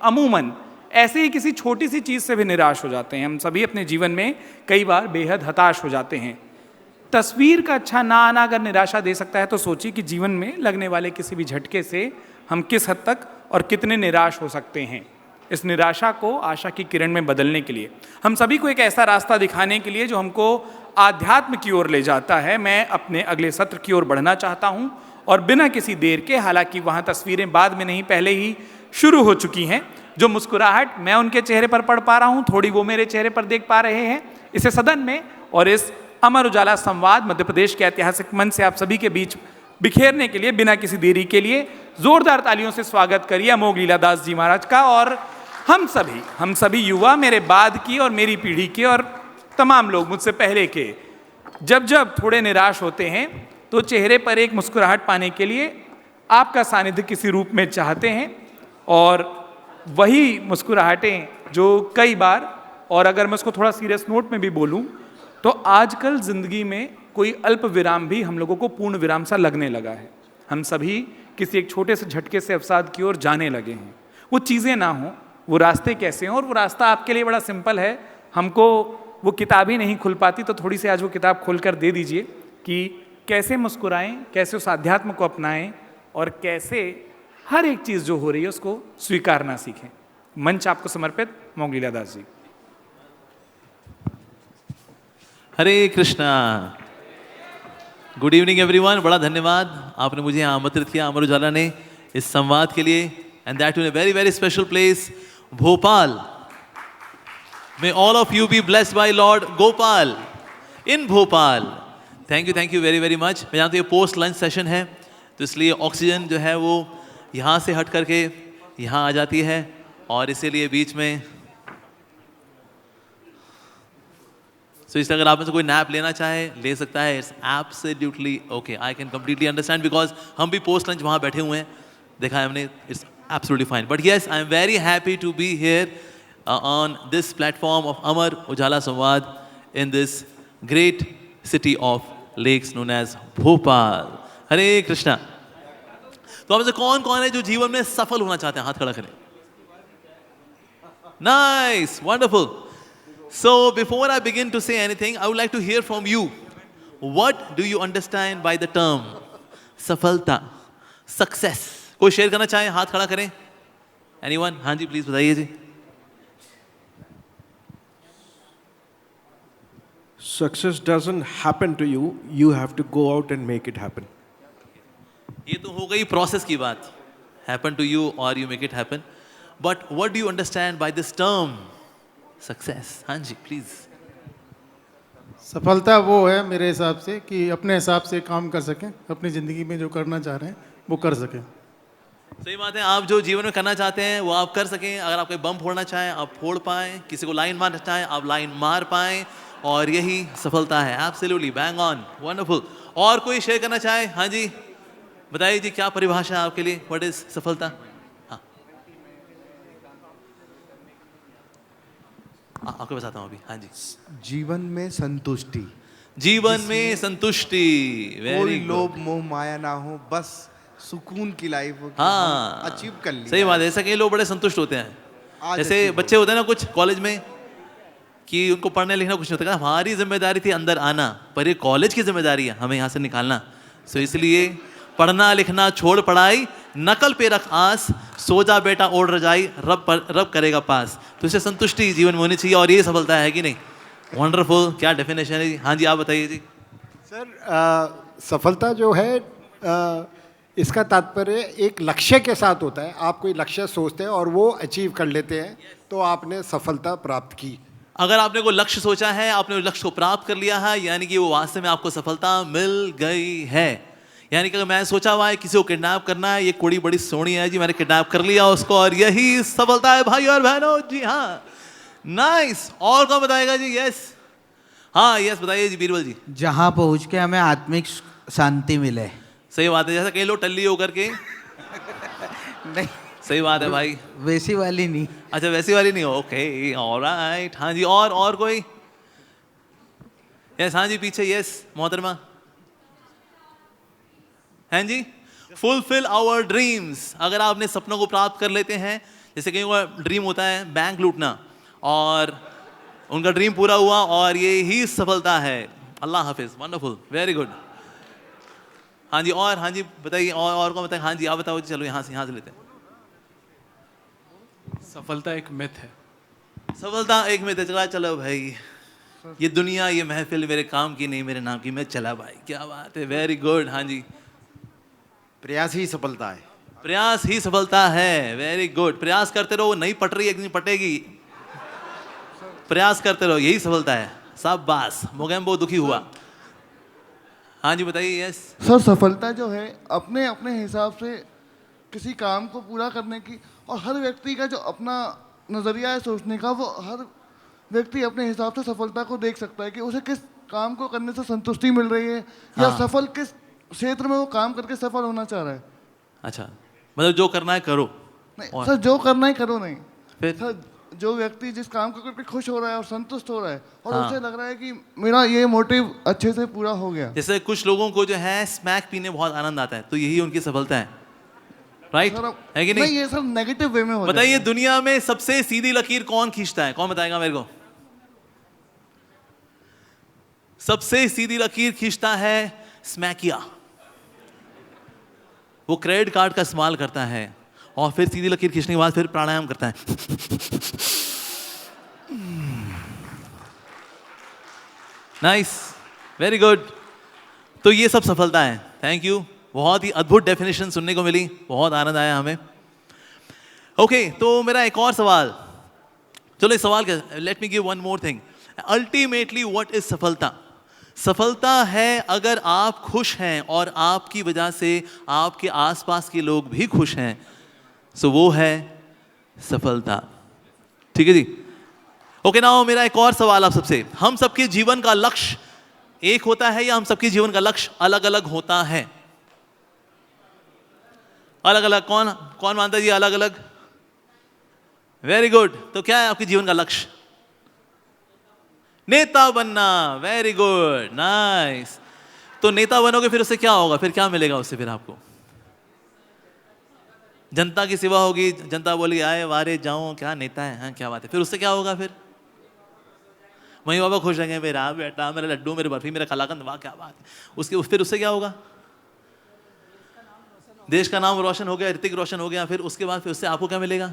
अमूमन ऐसे ही किसी छोटी सी चीज़ से भी निराश हो जाते हैं। हम सभी अपने जीवन में कई बार बेहद हताश हो जाते हैं। तस्वीर का अच्छा ना आना अगर निराशा दे सकता है, तो सोचिए कि जीवन में लगने वाले किसी भी झटके से हम किस हद तक और कितने निराश हो सकते हैं। इस निराशा को आशा की किरण में बदलने के लिए, हम सभी को एक ऐसा रास्ता दिखाने के लिए जो हमको आध्यात्म की ओर ले जाता है, मैं अपने अगले सत्र की ओर बढ़ना चाहता हूं। और बिना किसी देर के, हालांकि वहां तस्वीरें बाद में नहीं पहले ही शुरू हो चुकी हैं, जो मुस्कुराहट मैं उनके चेहरे पर पढ़ पा रहा हूं, थोड़ी वो मेरे चेहरे पर देख पा रहे हैं, इसे सदन में और इस अमर उजाला संवाद मध्य प्रदेश के ऐतिहासिक मंच से आप सभी के बीच बिखेरने के लिए बिना किसी देरी के लिए जोरदार तालियों से स्वागत करिए अमोघ लीलादास जी महाराज का। और हम सभी युवा, मेरे बाद की और मेरी पीढ़ी के और तमाम लोग मुझसे पहले के, जब जब थोड़े निराश होते हैं तो चेहरे पर एक मुस्कुराहट पाने के लिए आपका सानिध्य किसी रूप में चाहते हैं। और वही मुस्कुराहटें जो कई बार, और अगर मैं उसको थोड़ा सीरियस नोट में भी बोलूं, तो आजकल जिंदगी में कोई अल्प विराम भी हम लोगों को पूर्ण विराम सा लगने लगा है। हम सभी किसी एक छोटे से झटके से अवसाद की ओर जाने लगे हैं। वो चीज़ें ना हो, वो रास्ते कैसे हों, और वो रास्ता आपके लिए बड़ा सिंपल है। हमको वो किताब ही नहीं खुल पाती, तो थोड़ी सी आज वो किताब खोल कर दे दीजिए कि कैसे मुस्कुराएं, कैसे उस आध्यात्म को अपनाएं और कैसे हर एक चीज़ जो हो रही है उसको स्वीकारना सीखें। मंच आपको समर्पित Amogh Leeladas ji. Hare Krishna. Good evening everyone. बड़ा धन्यवाद, आपने मुझे यहाँ आमंत्रित किया अमर उजाला ने इस संवाद के लिए, and that in a very very special place, Bhopal. May all of you be blessed by Lord Gopal in Bhopal. Thank you very very much. मैं जानता हूँ ये पोस्ट लंच सेशन है, तो इसलिए ऑक्सीजन जो है वो यहाँ से हट करके यहाँ आ जाती है, और इसीलिए बीच में इसलिए अगर आप में से कोई नैप लेना चाहे ले सकता है। It's absolutely okay, I can completely understand, because हम भी पोस्ट लंच वहाँ बैठे हुए हैं, देखा है हमने। It's absolutely fine, but yes, I am very happy to be here on this platform of Amar Ujala Samvad in this great city of lakes known as Bhopal. Hare Krishna. तो आप में से कौन कौन है जो जीवन में सफल होना चाहते हैं? हाथ खड़ा करें। Nice, wonderful. So before I begin to say anything, I would like to hear from you. What do you understand by the term सफलता, success? कोई शेयर करना चाहे हाथ खड़ा करें। Anyone? हाँ जी, प्लीज बताइए जी। Success doesn't happen to you, you have to go out and make it happen. ये तो हो गई प्रोसेस की बात, happen to you or you make it happen. But what do you understand by this term success? हाँ जी please. सफलता वो है मेरे हिसाब से कि अपने हिसाब से काम कर सकें, अपनी ज़िंदगी में जो करना चाह रहे हैं वो कर सकें। सही बात है, आप जो जीवन में करना चाहते हैं वो आप कर सकें। अगर आप कोई बम फोड़ना चाहें आप फोड़ पाएं, किसी को लाइन मारना चाहें आप लाइन मार पाएं, और यही सफलता है। Absolutely bang on, wonderful. और कोई शेयर करना चाहे? हाँ जी बताइए जी, क्या परिभाषा है आपके लिए, व्हाट इज सफलता? आपको बताता हूँ अभी। हाँ जी। जीवन में संतुष्टि, जीवन में संतुष्टि, कोई लोभ मोह माया ना हो, बस सुकून की लाइफ हो। हाँ, अचीव कर लिया। सही बात है। ऐसा कई लोग बड़े संतुष्ट होते हैं। जैसे बच्चे होते हैं ना कुछ कॉलेज में, कि उनको पढ़ने लिखना कुछ नहीं होता, हमारी जिम्मेदारी थी अंदर आना, पर ये कॉलेज की जिम्मेदारी है हमें यहाँ से निकालना। सो इसलिए पढ़ना लिखना छोड़ पढ़ाई, नकल पे रख आस, सो जा बेटा ओढ़ रजाई, रब करेगा पास। तो इसे संतुष्टि जीवन में होनी चाहिए, और ये सफलता है कि नहीं? वंडरफुल, क्या डेफिनेशन है जी। हाँ जी आप बताइए जी। सर, सफलता जो है इसका तात्पर्य एक लक्ष्य के साथ होता है। आप कोई लक्ष्य सोचते हैं और वो अचीव कर लेते हैं तो आपने सफलता प्राप्त की। अगर आपने कोई लक्ष्य सोचा है, आपने उस लक्ष्य को प्राप्त कर लिया है, यानी कि वो वास्तव में आपको सफलता मिल गई है। यानी कि अगर मैं सोचा हुआ है किसी को किडनैप करना है, ये कुड़ी बड़ी सोहनी है जी, मैंने किडनैप कर लिया उसको, और यही सफलता है भाई और बहनों जी। हाँ नाइस। और कौन बताएगा जी? यस, हाँ यस बताइए जी बीरबल जी। जहाँ पहुँच के हमें आत्मिक शांति मिले। सही बात है, जैसा कई लोग टल्ली होकर के नहीं, सही बात है भाई, वैसी वाली नहीं। अच्छा वैसी वाली नहीं हो, ओके ऑलराइट। हाँ जी, और कोई? यस, हाँ जी पीछे, यस मोहतरमा। हैं जी, फुलफिल आवर ड्रीम्स। अगर आप अपने सपनों को प्राप्त कर लेते हैं, जैसे कहीं का ड्रीम होता है बैंक लूटना, और उनका ड्रीम पूरा हुआ और ये ही सफलता है। अल्लाह हाफिज, वंडरफुल, वेरी गुड। हाँ जी, और हाँ जी बताइए, और कौन बताइए? हाँ जी आप बताओ जी, चलो यहाँ से लेते हैं। सफलता एक मिथ है। सफलता एक में चला, चलो भाई ये दुनिया ये महफिल मेरे काम की नहीं मेरे नाम की, मैं चला भाई, क्या बात है, वेरी गुड। हाँ जी, प्रयास ही सफलता है। प्रयास ही सफलता है, वेरी गुड। प्रयास करते रहो, नहीं पट रही एक दिन पटेगी, प्रयास करते रहो, यही सफलता है। सब बास मोगेम्बो दुखी हुआ। हाँ जी बताइए। यस सर, सफलता जो है अपने अपने हिसाब से किसी काम को पूरा करने की, और हर व्यक्ति का जो अपना नज़रिया है सोचने का, वो हर व्यक्ति अपने हिसाब से सफलता को देख सकता है कि उसे किस काम को करने से संतुष्टि मिल रही है, या हाँ। सफल किस क्षेत्र में वो काम करके सफल होना चाह रहा है। अच्छा, मतलब जो करना है करो। नहीं और- सर, जो करना ही करो नहीं फिर सर, जो व्यक्ति जिस काम को करके खुश हो रहा है और संतुष्ट हो रहा है, और हाँ। उसे लग रहा है कि मेरा ये मोटिव अच्छे से पूरा हो गया। जैसे कुछ लोगों को जो है स्मैक पीने बहुत आनंद आता है, तो यही उनकी सफलता है, राइट सर, है कि नहीं? ये सर नेगेटिव वे में हो बताइए जाता है। दुनिया में सबसे सीधी लकीर कौन खींचता है? कौन बताएगा मेरे को? सबसे सीधी लकीर खींचता है स्मैकिया। वो क्रेडिट कार्ड का इस्तेमाल करता है और फिर सीधी लकीर खींचने के बाद फिर प्राणायाम करता है। Nice, very good. तो ये सब सफलता है। थैंक यू, बहुत ही अद्भुत डेफिनेशन सुनने को मिली, बहुत आनंद आया हमें। ओके, तो मेरा एक और सवाल, चलो इस सवाल का, let me give one more thing. Ultimately what is सफलता? सफलता है अगर आप खुश हैं और आपकी वजह से आपके आसपास के लोग भी खुश हैं, सो वो है सफलता। ठीक है जी। ओके, नाउ मेरा एक और सवाल आप सबसे, हम सबके जीवन का लक्ष्य एक होता है या हम सबके जीवन का लक्ष्य अलग अलग होता है? अलग अलग, कौन कौन मानता है जी अलग अलग? Very good. तो क्या है आपके जीवन का लक्ष्य? नेता बनना। Very good, nice. तो नेता बनोगे फिर उससे क्या होगा? फिर क्या मिलेगा उससे? फिर आपको जनता की सेवा होगी, जनता बोलेगी आए वारे जाऊं, क्या नेता है, हाँ क्या बात है। फिर उससे क्या होगा? फिर मम्मी पापा खुश रहेंगे, मेरा बेटा, मेरा लड्डू, मेरे बर्फी, मेरा कलाकंद, वाह क्या बात है। उसके फिर उससे क्या होगा? देश का नाम रोशन हो गया, ऋतिक रोशन हो गया। फिर उसके बाद फिर उससे आपको क्या मिलेगा?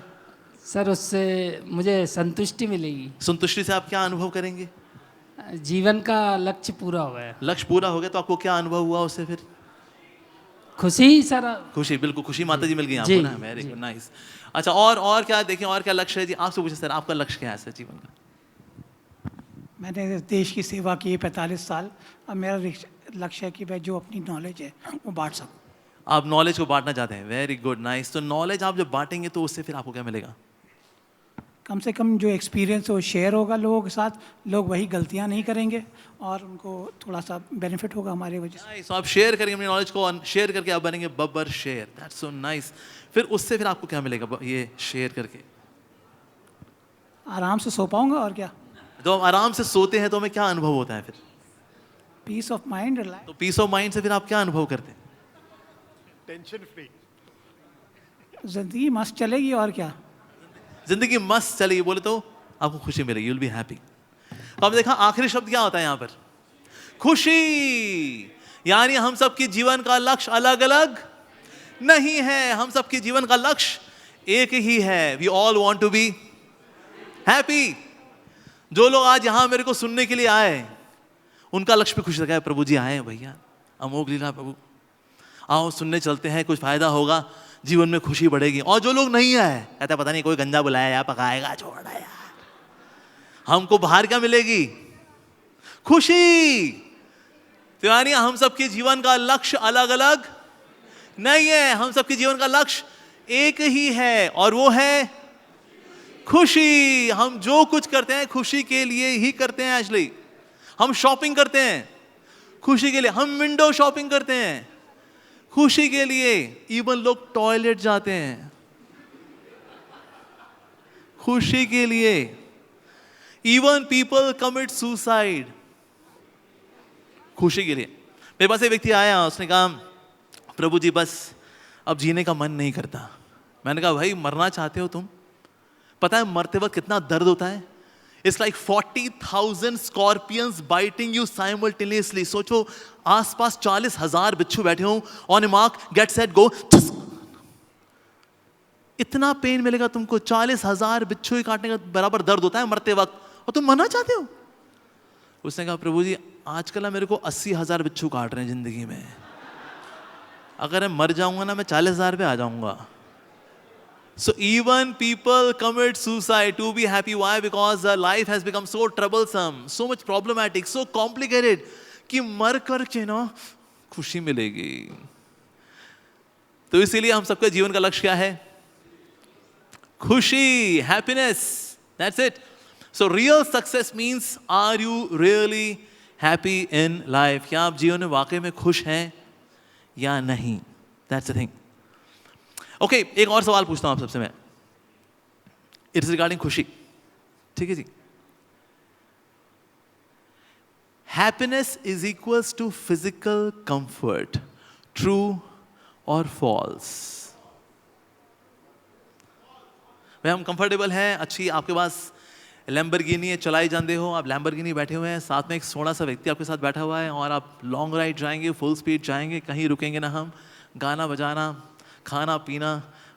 सर उससे मुझे संतुष्टि मिलेगी, संतुष्टि से आप क्या अनुभव करेंगे? जीवन का लक्ष्य पूरा हो गया, लक्ष्य पूरा हो गया, तो आपको क्या अनुभव हुआ उससे? फिर खुशी सर। खुशी, बिल्कुल खुशी माता जी मिल गई जी, आपको ना। Very good, nice. अच्छा, और क्या देखिए, और क्या लक्ष्य है जी? आपसे पूछे सर, आपका लक्ष्य क्या है सर जीवन का? मैंने देश की सेवा की है 45 साल। अब मेरा लक्ष्य है कि मैं जो अपनी नॉलेज है वो बांट सकूं। आप नॉलेज को बांटना चाहते हैं, वेरी गुड, नाइस। तो नॉलेज आप जब बांटेंगे तो उससे फिर आपको क्या मिलेगा? कम से कम जो एक्सपीरियंस है वो शेयर होगा लोगों के साथ, लोग वही गलतियां नहीं करेंगे और उनको थोड़ा सा बेनिफिट होगा हमारे वजह से। नाइस, आप शेयर करेंगे अपनी नॉलेज को, शेयर करके आप बनेंगे Babbar share. That's so nice. फिर उससे फिर आपको क्या मिलेगा ये शेयर करके? आराम से सो पाऊंगा और क्या। तो हम आराम से सोते हैं तो हमें क्या अनुभव होता है फिर? Peace of mind, relax. तो पीस ऑफ माइंड से फिर आप क्या अनुभव करते हैं? Tension free. जिंदगी मस्त चलेगी और क्या। जिंदगी मस्त चलेगी बोले तो आपको खुशी मिलेगी, यू विल बी हैप्पी। तो अब देखा आखिरी शब्द क्या होता है यहाँ पर? खुशी। यानी हम सबके जीवन का लक्ष्य अलग अलग नहीं है, हम सबके जीवन का लक्ष्य एक ही है। We all want to be happy. जो लोग आज यहां मेरे को सुनने के लिए आए, उनका लक्ष्य भी खुशी रखा है। प्रभु जी आए हैं भैया, अमोघ लीला प्रभु, आओ सुनने चलते हैं, कुछ फायदा होगा, जीवन में खुशी बढ़ेगी। और जो लोग नहीं आए, कहता पता नहीं कोई गंजा बुलाया या पकाएगा, छोड़ा यार, हमको बाहर क्या मिलेगी? खुशी। तो यानी हम सबके जीवन का लक्ष्य अलग अलग नहीं है, हम सबके जीवन का लक्ष्य एक ही है और वो है खुशी। हम जो कुछ करते हैं खुशी के लिए ही करते हैं। एक्चुअली हम शॉपिंग करते हैं खुशी के लिए, हम विंडो शॉपिंग करते हैं खुशी के लिए, इवन लोग टॉयलेट जाते हैं खुशी के लिए, इवन पीपल कमिट सुसाइड खुशी के लिए। मेरे पास एक व्यक्ति आया, उसने कहा प्रभु जी बस अब जीने का मन नहीं करता। मैंने कहा भाई मरना चाहते हो तुम? पता है मरते वक्त कितना दर्द होता है? It's like 40,000 scorpions biting you simultaneously. सोचो आसपास 40,000 बिच्छू बैठे हों, on a mark, get set, go. इतना पेन मिलेगा तुमको, 40,000 बिच्छू ही काटने का बराबर दर्द होता है मरते वक्त, और तुम मरना चाहते हो? उसने कहा प्रभु जी आजकल ना मेरे को 80,000 बिच्छू काट रहे हैं जिंदगी में, अगर मैं मर जाऊंगा ना मैं 40,000 पे आ जाऊंगा. So even people commit suicide to be happy. Why? Because life has become so troublesome, so much problematic, so complicated कि मर कर के ना खुशी मिलेगी. तो इसीलिए हम सबका जीवन का लक्ष्य क्या है? खुशी, happiness. That's it. So real success means are you really happy in life? क्या आप जीवन में वाकई में खुश हैं या नहीं? That's the thing. ओके एक और सवाल पूछता हूं आप सबसे मैं. इट्स रिगार्डिंग खुशी. ठीक है जी. Happiness is equals to physical comfort, true और फॉल्स? भाई हम कंफर्टेबल हैं, अच्छी आपके पास लैम्बोर्गिनी है, चलाई जानते हो, आप लैम्बोर्गिनी बैठे हुए हैं, साथ में एक सोना सा व्यक्ति आपके साथ बैठा हुआ है और आप लॉन्ग राइड जाएंगे, फुल स्पीड जाएंगे, कहीं रुकेंगे ना हम, गाना बजाना खाना पीना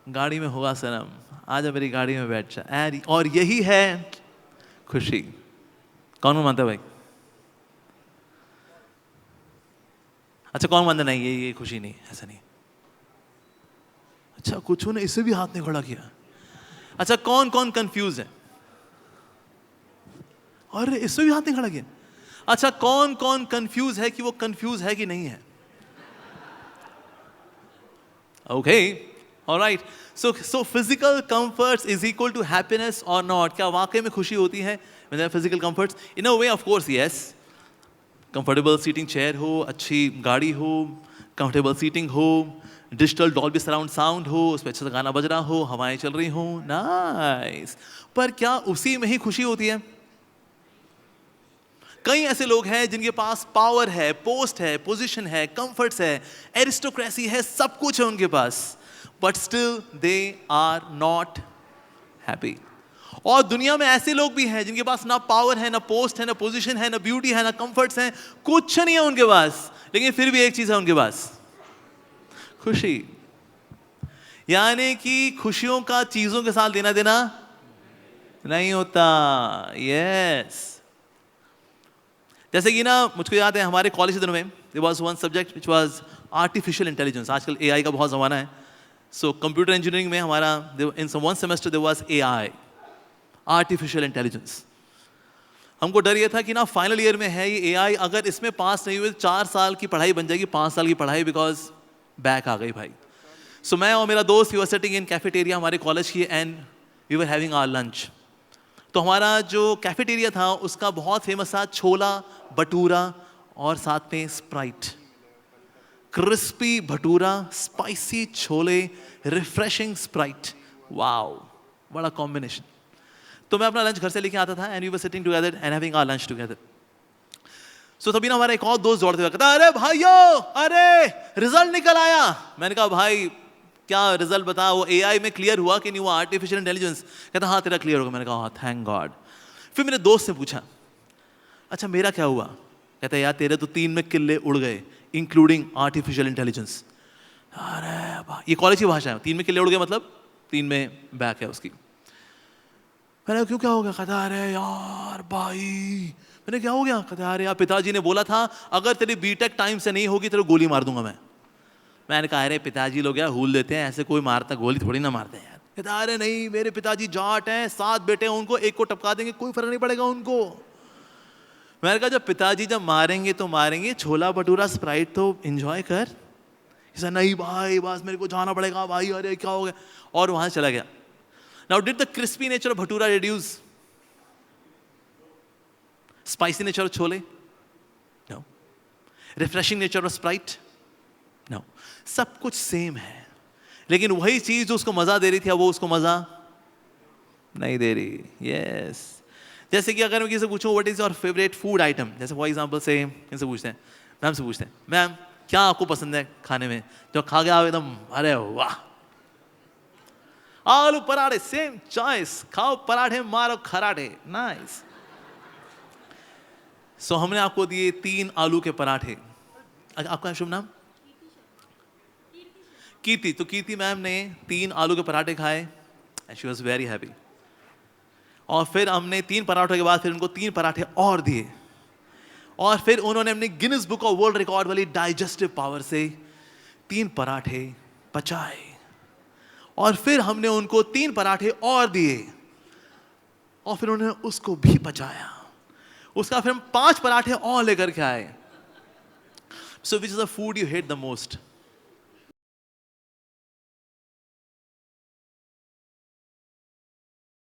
गाड़ी में होगा सनम, आजा मेरी गाड़ी में बैठ जा. और यही है खुशी. कौन मानता है भाई? अच्छा कौन मानता नहीं ये खुशी नहीं, ऐसा नहीं. अच्छा कुछ ने इससे भी हाथ नहीं खड़ा किया. अच्छा कौन कौन कंफ्यूज है? और इससे भी हाथ नहीं खड़ा किया. अच्छा कौन कौन कंफ्यूज है कि वो कंफ्यूज है कि नहीं है? Okay, all right. So physical comforts is equal to happiness or not? क्या वाकई में खुशी होती है when there are physical comforts? In a way, of course, yes. Comfortable seating chair हो, अच्छी गाड़ी हो, comfortable seating हो, डिजिटल डॉल्बी सराउंड साउंड हो, उस पर अच्छा सा गाना बज रहा हो, हवाएं चल रही हो, नाइस. पर क्या उसी में ही खुशी होती है? कई ऐसे लोग हैं जिनके पास पावर है, पोस्ट है, पोजीशन है, कंफर्ट्स है, एरिस्टोक्रेसी है, सब कुछ है उनके पास, but still they are not happy. और दुनिया में ऐसे लोग भी हैं जिनके पास ना पावर है, ना पोस्ट है, ना पोजीशन है, ना ब्यूटी है, ना कंफर्ट्स हैं, कुछ नहीं है उनके पास, लेकिन फिर भी एक चीज है उनके पास, खुशी. यानी कि खुशियों का चीजों के साथ लेना देना नहीं होता. यस. जैसे कि ना मुझको याद है हमारे कॉलेज के दिनों में there was one subject which was artificial intelligence. आजकल एआई का बहुत ज़माना है. सो कंप्यूटर इंजीनियरिंग में हमारा in one semester there was AI, artificial intelligence. हमको डर ये था कि ना फाइनल ईयर में है ये एआई, अगर इसमें पास नहीं हुए 4 साल की पढ़ाई बन जाएगी 5 साल की पढ़ाई, बिकॉज बैक आ गई भाई. सो मैं और मेरा दोस्त we were sitting in cafeteria हमारे कॉलेज की and we were having our lunch. तो हमारा जो कैफेटेरिया था उसका बहुत फेमस था छोला भटूरा और साथ में Sprite. Crispy bhatura, spicy chhole, refreshing Sprite. Wow, बड़ा कॉम्बिनेशन. तो मैं अपना लंच घर से लेके आता था and we were sitting together and having our lunch together. So तभी ना हमारा एक और दोस्त दौड़ते हुए कहता, अरे भाइयों, अरे रिजल्ट निकल आया. मैंने कहा भाई क्या रिजल्ट बता, वो एआई में क्लियर हुआ कि नहीं हुआ, आर्टिफिशियल इंटेलिजेंस? कहता हाँ तेरा क्लियर होगा. मैंने कहा थैंक गॉड. फिर मेरे दोस्त से पूछा अच्छा मेरा क्या हुआ? कहता यार तेरे तो 3 में किल्ले उड़ गए इंक्लूडिंग आर्टिफिशियल इंटेलिजेंस. अरे ये कॉलेज की भाषा है, 3 में किल्ले उड़ गए मतलब 3 में बैक है उसकी. मैंने क्यों क्या हो गया? कहता अरे यार भाई. मैंने क्या हो गया? कहता अरे यार पिताजी ने बोला था अगर तेरी बीटेक टाइम से नहीं होगी तेरे गोली मार दूंगा मैं. मैंने कहा अरे पिताजी लोग यार हुल देते हैं, ऐसे कोई मारता गोली थोड़ी ना मारते हैं यार. कहता अरे नहीं मेरे पिताजी जाट हैं, 7 बेटे हैं उनको, एक को टपका देंगे कोई फर्क नहीं पड़ेगा उनको. मैंने कहा जब पिताजी जब मारेंगे तो मारेंगे, छोला भटूरा स्प्राइट तो एंजॉय कर. ऐसा नहीं भाई बस मेरे को जाना पड़ेगा भाई, अरे क्या हो गया, और वहां चला गया. Now did the crispy nature of bhatura reduce spicy nature of chole? No. Refreshing nature of Sprite? No. सब कुछ सेम है, लेकिन वही चीज जो उसको मजा दे रही थी वो उसको मजा नहीं दे रही. यस. जैसे कि अगर मैं किसी से पूछूं what is your favourite food item, जैसे फॉर एग्जांपल से इनसे पूछते हैं, मैम से पूछते हैं मैम क्या आपको पसंद है खाने में जो खा के आओ एकदम अरे वाह, आलू पराठे सेम चॉइस, खाओ पराठे मारो खराठे, नाइस। सो हमने आपको दिए 3 आलू के पराठे। आपका शुभ नाम? कीर्ति। तो कीर्ति मैम ने 3 आलू के पराठे खाए and she was very happy. और फिर हमने 3 पराठों के बाद फिर उनको 3 पराठे और दिए, और फिर उन्होंने अपनी Guinness book of world record वाली डाइजेस्टिव पावर से 3 पराठे पचाए, और फिर हमने उनको 3 पराठे और दिए, और फिर उन्होंने उसको भी पचाया। उसका फिर हम 5 पराठे और लेकर के आए। So which is the food you hate the most?